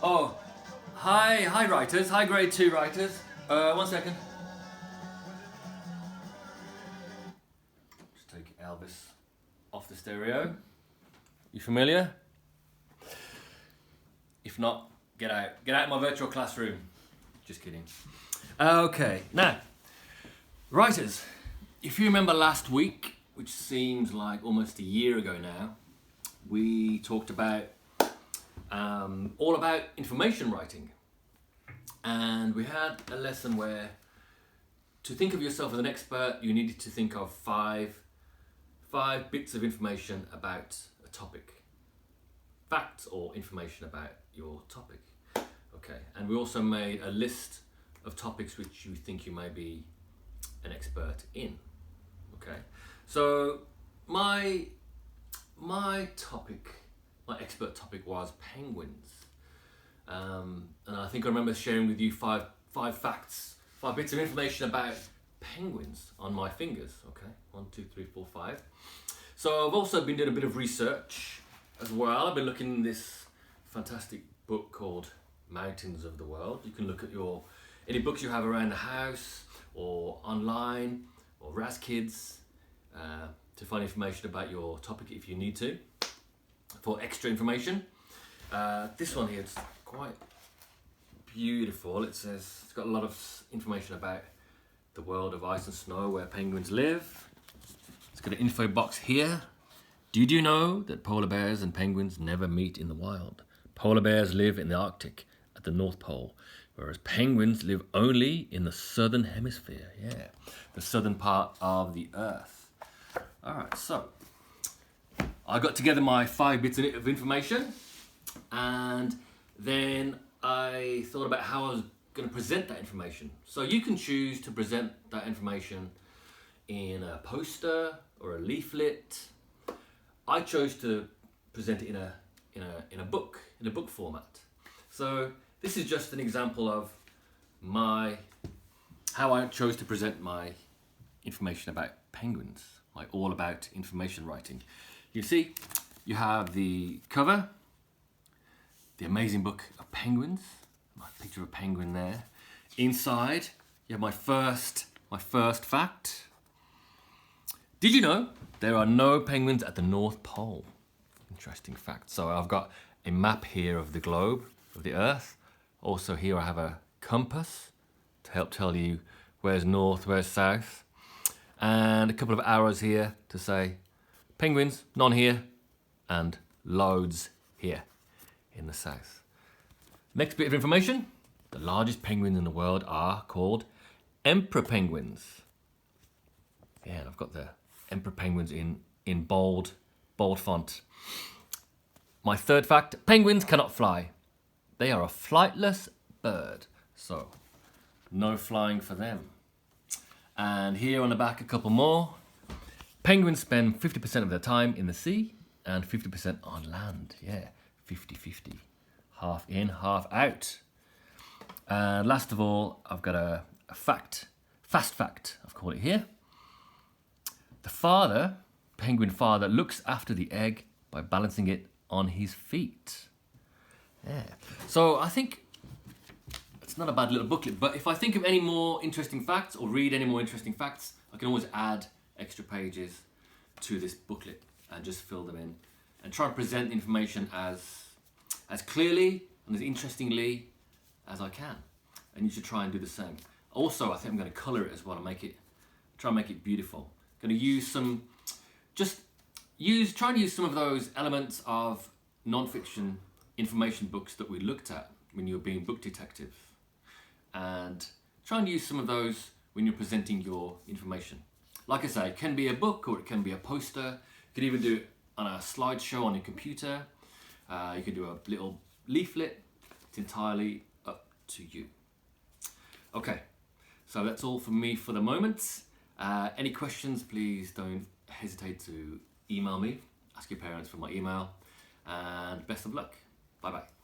Oh, hi writers, hi grade 2 writers. 1 second. Just take Elvis off the stereo. You familiar? If not, get out. Get out of my virtual classroom. Just kidding. Okay, now, writers, if you remember last week, which seems like almost a year ago now, we talked about all about information writing. And we had a lesson where to think of yourself as an expert, you needed to think of five bits of information about a topic. Facts or information about your topic. Okay, and we also made a list of topics which you think you may be an expert in. Okay, so my expert topic was penguins. And I think I remember sharing with you five facts, 5 bits of information about penguins on my fingers. Okay, 1, 2, 3, 4, 5. So I've also been doing a bit of research as well. I've been looking in this fantastic book called Mountains of the World. You can look at any books you have around the house or online or RazKids to find information about your topic if you need to, for extra information. This one here is quite beautiful. It's got a lot of information about the world of ice and snow where penguins live. It's got an info box here. Did you know that polar bears and penguins never meet in the wild? Polar bears live in the Arctic at the North Pole, whereas penguins live only in the southern hemisphere. Yeah, the southern part of the Earth. All right, so I got together my 5 bits of information, and then I thought about how I was going to present that information. So you can choose to present that information in a poster or a leaflet. I chose to present it in a book format. So this is just an example of how I chose to present my information about penguins, my all about information writing. You see, you have the cover, the amazing book of penguins, my picture of a penguin there. Inside, you have my first fact. Did you know there are no penguins at the North Pole? Interesting fact. So I've got a map here of the globe, of the Earth. Also here I have a compass to help tell you where's north, where's south. And a couple of arrows here to say penguins, none here, and loads here in the south. Next bit of information, the largest penguins in the world are called emperor penguins. Yeah, I've got the emperor penguins in bold font. My third fact, penguins cannot fly. They are a flightless bird, so no flying for them. And here on the back, a couple more. Penguins spend 50% of their time in the sea and 50% on land. Yeah, 50-50. Half in, half out. And last of all, I've got a fast fact, I've called it here. The penguin father, looks after the egg by balancing it on his feet. Yeah. So I think it's not a bad little booklet, but if I think of any more interesting facts or read any more interesting facts, I can always add extra pages to this booklet and just fill them in and try and present the information as clearly and as interestingly as I can. And you should try and do the same. Also, I think I'm going to colour it as well and try and make it beautiful. Going to use try and use some of those elements of non-fiction information books that we looked at when you were being book detectives, and try and use some of those when you're presenting your information. Like I say, it can be a book or it can be a poster. You can even do it on a slideshow on your computer. You can do a little leaflet. It's entirely up to you. Okay, so that's all from me for the moment. Any questions, please don't hesitate to email me. Ask your parents for my email. And best of luck. Bye-bye.